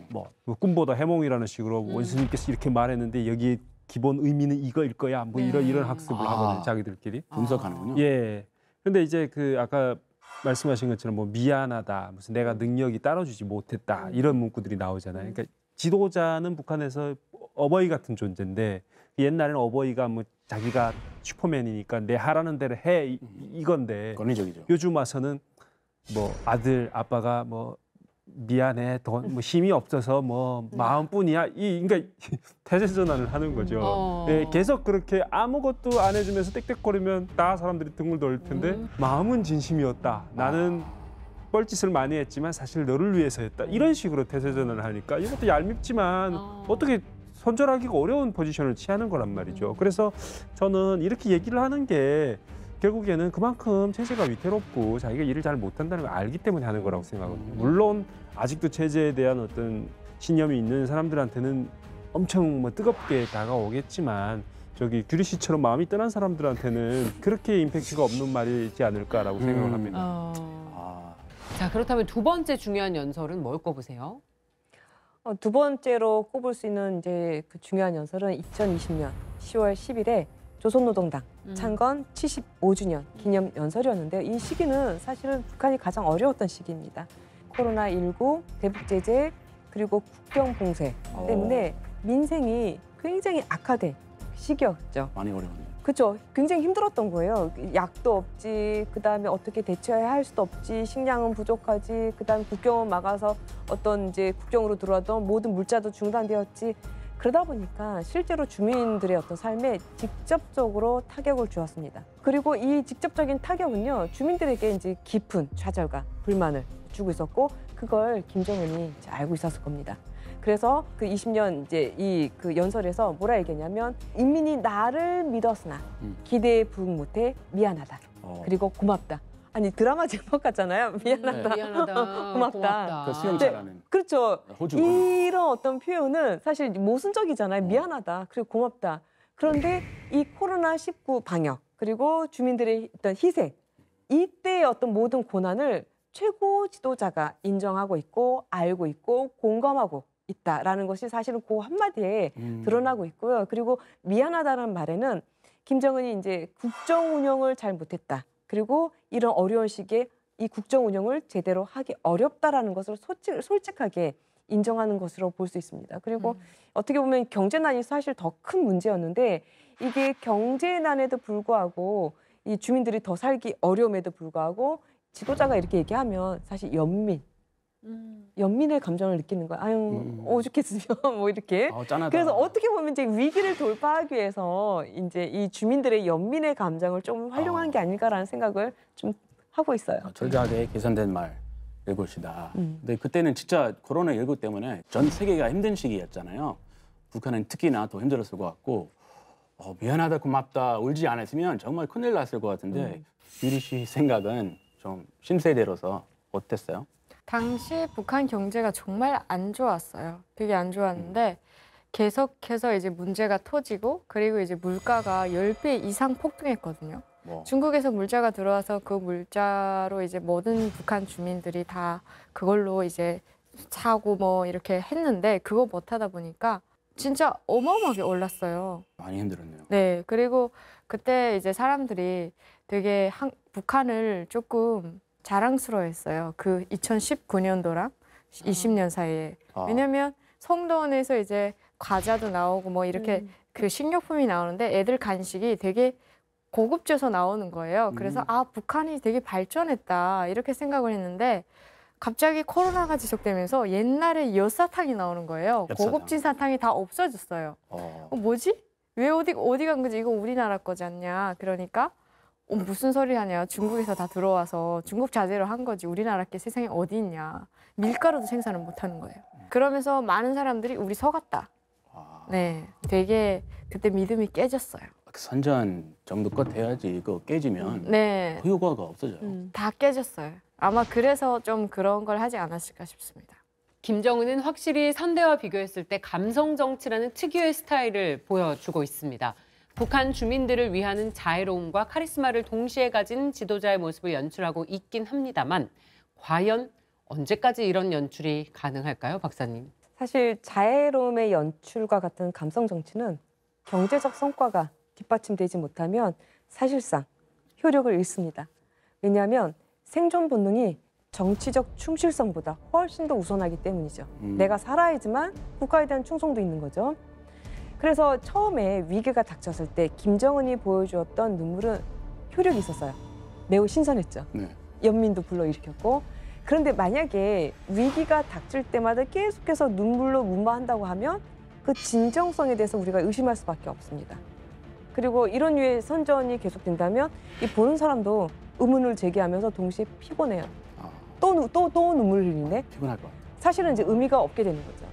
뭐 꿈보다 해몽이라는 식으로 원수님께서 이렇게 말했는데 여기 기본 의미는 이거일 거야. 뭐 이런 학습을 하거든요. 자기들끼리 분석하는군요. 예. 근데 이제 그 아까 말씀하신 것처럼 뭐 미안하다, 무슨 내가 능력이 따라주지 못했다 이런 문구들이 나오잖아요. 그러니까 지도자는 북한에서 어버이 같은 존재인데 옛날에는 어버이가 뭐 자기가 슈퍼맨이니까 내 하라는 대로 해 이건데 권위적이죠. 요즘 와서는 뭐 아들 아빠가 뭐 미안해 돈 뭐 힘이 없어서 뭐 마음뿐이야 그러니까 태세 전환을 하는 거죠. 네, 계속 그렇게 아무것도 안 해주면서 땡땡거리면 다 사람들이 등을 돌릴 텐데 마음은 진심이었다. 나는 뻘짓을 많이 했지만 사실 너를 위해서 했다. 이런 식으로 태세 전환을 하니까 이것도 얄밉지만 어떻게 손절하기가 어려운 포지션을 취하는 거란 말이죠. 그래서 저는 이렇게 얘기를 하는 게 결국에는 그만큼 체제가 위태롭고 자기가 일을 잘 못한다는 걸 알기 때문에 하는 거라고 생각하거든요. 물론 아직도 체제에 대한 어떤 신념이 있는 사람들한테는 엄청 뭐 뜨겁게 다가오겠지만 저기 규리 씨처럼 마음이 떠난 사람들한테는 그렇게 임팩트가 없는 말이지 않을까라고 생각을 합니다. 자, 그렇다면 두 번째 중요한 연설은 뭘 꼽으세요? 두 번째로 꼽을 수 있는 이제 그 중요한 연설은 2020년 10월 10일에 조선노동당 창건 75주년 기념 연설이었는데요. 이 시기는 사실은 북한이 가장 어려웠던 시기입니다. 코로나19, 대북 제재, 그리고 국경 봉쇄 때문에 민생이 굉장히 악화된 시기였죠. 많이 어려웠네요. 그렇죠. 굉장히 힘들었던 거예요. 약도 없지, 그다음에 어떻게 대처해야 할 수도 없지, 식량은 부족하지, 그다음에 국경은 막아서 어떤 이제 국경으로 들어왔던 모든 물자도 중단되었지. 그러다 보니까 실제로 주민들의 어떤 삶에 직접적으로 타격을 주었습니다. 그리고 이 직접적인 타격은요, 주민들에게 이제 깊은 좌절과 불만을 주고 있었고, 그걸 김정은이 알고 있었을 겁니다. 그래서 그 20년 이제 이 그 연설에서 뭐라 얘기했냐면 인민이 나를 믿었으나 기대에 부응 못해 미안하다. 그리고 고맙다. 아니 드라마 제목 같잖아요. 미안하다. 네. 미안하다. 고맙다. 그 수영자라는. 네, 그렇죠. 호주. 이런 어떤 표현은 사실 모순적이잖아요. 미안하다. 그리고 고맙다. 그런데 이 코로나19 방역 그리고 주민들의 어떤 희생 이때의 어떤 모든 고난을 최고 지도자가 인정하고 있고 알고 있고 공감하고 있다라는 것이 사실은 그 한마디에 드러나고 있고요. 그리고 미안하다는 말에는 김정은이 이제 국정 운영을 잘 못했다. 그리고 이런 어려운 시기에 이 국정 운영을 제대로 하기 어렵다라는 것을 솔직하게 인정하는 것으로 볼 수 있습니다. 그리고 어떻게 보면 경제난이 사실 더 큰 문제였는데 이게 경제난에도 불구하고 이 주민들이 더 살기 어려움에도 불구하고 지도자가 이렇게 얘기하면 사실 연민의 감정을 느끼는 거야. 아유, 오죽했으면 뭐 이렇게. 짠하다. 그래서 어떻게 보면 이제 위기를 돌파하기 위해서 이제 이 주민들의 연민의 감정을 좀 활용한 게 아닐까라는 생각을 좀 하고 있어요. 철저하게 계산된 말일 것이다. 근데 그때는 진짜 코로나19 때문에 전 세계가 힘든 시기였잖아요. 북한은 특히나 더 힘들었을 것 같고 미안하다 고맙다 울지 않았으면 정말 큰일 났을 것 같은데 유리 씨 생각은 좀 신세대로서 어땠어요? 당시 북한 경제가 정말 안 좋았어요. 되게 안 좋았는데 계속해서 이제 문제가 터지고 그리고 이제 물가가 10배 이상 폭등했거든요. 중국에서 물자가 들어와서 그 물자로 이제 모든 북한 주민들이 다 그걸로 이제 사고 뭐 이렇게 했는데 그거 못하다 보니까 진짜 어마어마하게 올랐어요. 많이 힘들었네요. 네, 그리고 그때 이제 사람들이 되게 북한을 조금 자랑스러워했어요. 그 2019년도랑 20년 사이에. 왜냐면 성동원에서 이제 과자도 나오고 뭐 이렇게 그 식료품이 나오는데 애들 간식이 되게 고급져서 나오는 거예요. 그래서 아 북한이 되게 발전했다 이렇게 생각을 했는데 갑자기 코로나가 지속되면서 옛날에 엿사탕이 나오는 거예요. 엿사탕. 고급진 사탕이 다 없어졌어요. 뭐지? 왜 어디 간 거지? 이거 우리나라 거지 않냐? 그러니까 무슨 소리 하냐? 중국에서 다 들어와서 중국 자재로 한 거지. 우리나라 게 세상에 어디 있냐? 밀가루도 생산을 못 하는 거예요. 그러면서 많은 사람들이 우리 속았다. 네, 되게 그때 믿음이 깨졌어요. 선전 정도껏 해야지 이거 깨지면 네, 그 효과가 없어져요. 다 깨졌어요. 아마 그래서 좀 그런 걸 하지 않았을까 싶습니다. 김정은은 확실히 선대와 비교했을 때 감성 정치라는 특유의 스타일을 보여주고 있습니다. 북한 주민들을 위하는 자애로움과 카리스마를 동시에 가진 지도자의 모습을 연출하고 있긴 합니다만 과연 언제까지 이런 연출이 가능할까요, 박사님? 사실 자애로움의 연출과 같은 감성 정치는 경제적 성과가 뒷받침되지 못하면 사실상 효력을 잃습니다. 왜냐하면 생존 본능이 정치적 충실성보다 훨씬 더 우선하기 때문이죠. 내가 살아야지만 국가에 대한 충성도 있는 거죠. 그래서 처음에 위기가 닥쳤을 때 김정은이 보여주었던 눈물은 효력이 있었어요. 매우 신선했죠. 네. 연민도 불러일으켰고. 그런데 만약에 위기가 닥칠 때마다 계속해서 눈물로 무마한다고 하면 그 진정성에 대해서 우리가 의심할 수밖에 없습니다. 그리고 이런 류의 선전이 계속된다면 이 보는 사람도 의문을 제기하면서 동시에 피곤해요. 또 눈물 흘리네. 피곤할 것 같아요. 사실은 이제 의미가 없게 되는 거죠.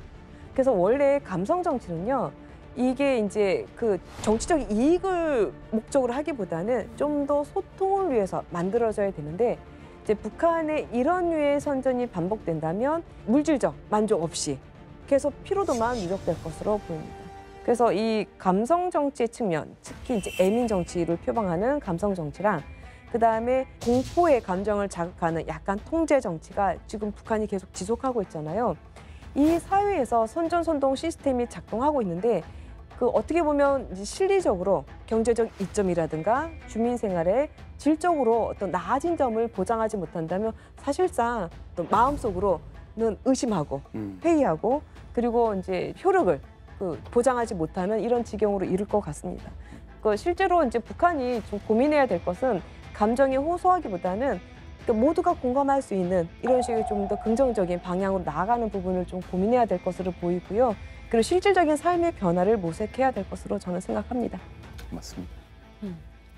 그래서 원래 감성 정치는요, 이게 이제 그 정치적 이익을 목적으로 하기보다는 좀 더 소통을 위해서 만들어져야 되는데 이제 북한의 이런 류의 선전이 반복된다면 물질적 만족 없이 계속 피로도만 누적될 것으로 보입니다. 그래서 이 감성 정치의 측면, 특히 이제 애민 정치를 표방하는 감성 정치랑 그다음에 공포의 감정을 자극하는 약간 통제 정치가 지금 북한이 계속 지속하고 있잖아요. 이 사회에서 선전선동 시스템이 작동하고 있는데 그 어떻게 보면 이제 실리적으로 경제적 이점이라든가 주민 생활의 질적으로 어떤 나아진 점을 보장하지 못한다면 사실상 또 마음속으로는 의심하고 회의하고 그리고 이제 효력을 보장하지 못하는 이런 지경으로 이를 것 같습니다. 실제로 이제 북한이 좀 고민해야 될 것은 감정에 호소하기보다는 모두가 공감할 수 있는 이런 식의 좀 더 긍정적인 방향으로 나아가는 부분을 좀 고민해야 될 것으로 보이고요. 그리고 실질적인 삶의 변화를 모색해야 될 것으로 저는 생각합니다. 맞습니다.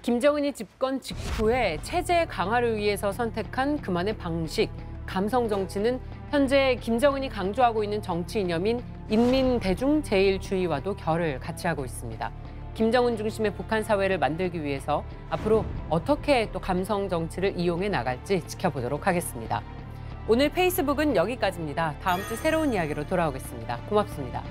김정은이 집권 직후에 체제 강화를 위해서 선택한 그만의 방식, 감성 정치는 현재 김정은이 강조하고 있는 정치 이념인 인민대중제일주의와도 결을 같이 하고 있습니다. 김정은 중심의 북한 사회를 만들기 위해서 앞으로 어떻게 또 감성 정치를 이용해 나갈지 지켜보도록 하겠습니다. 오늘 페이스북은 여기까지입니다. 다음 주 새로운 이야기로 돌아오겠습니다. 고맙습니다.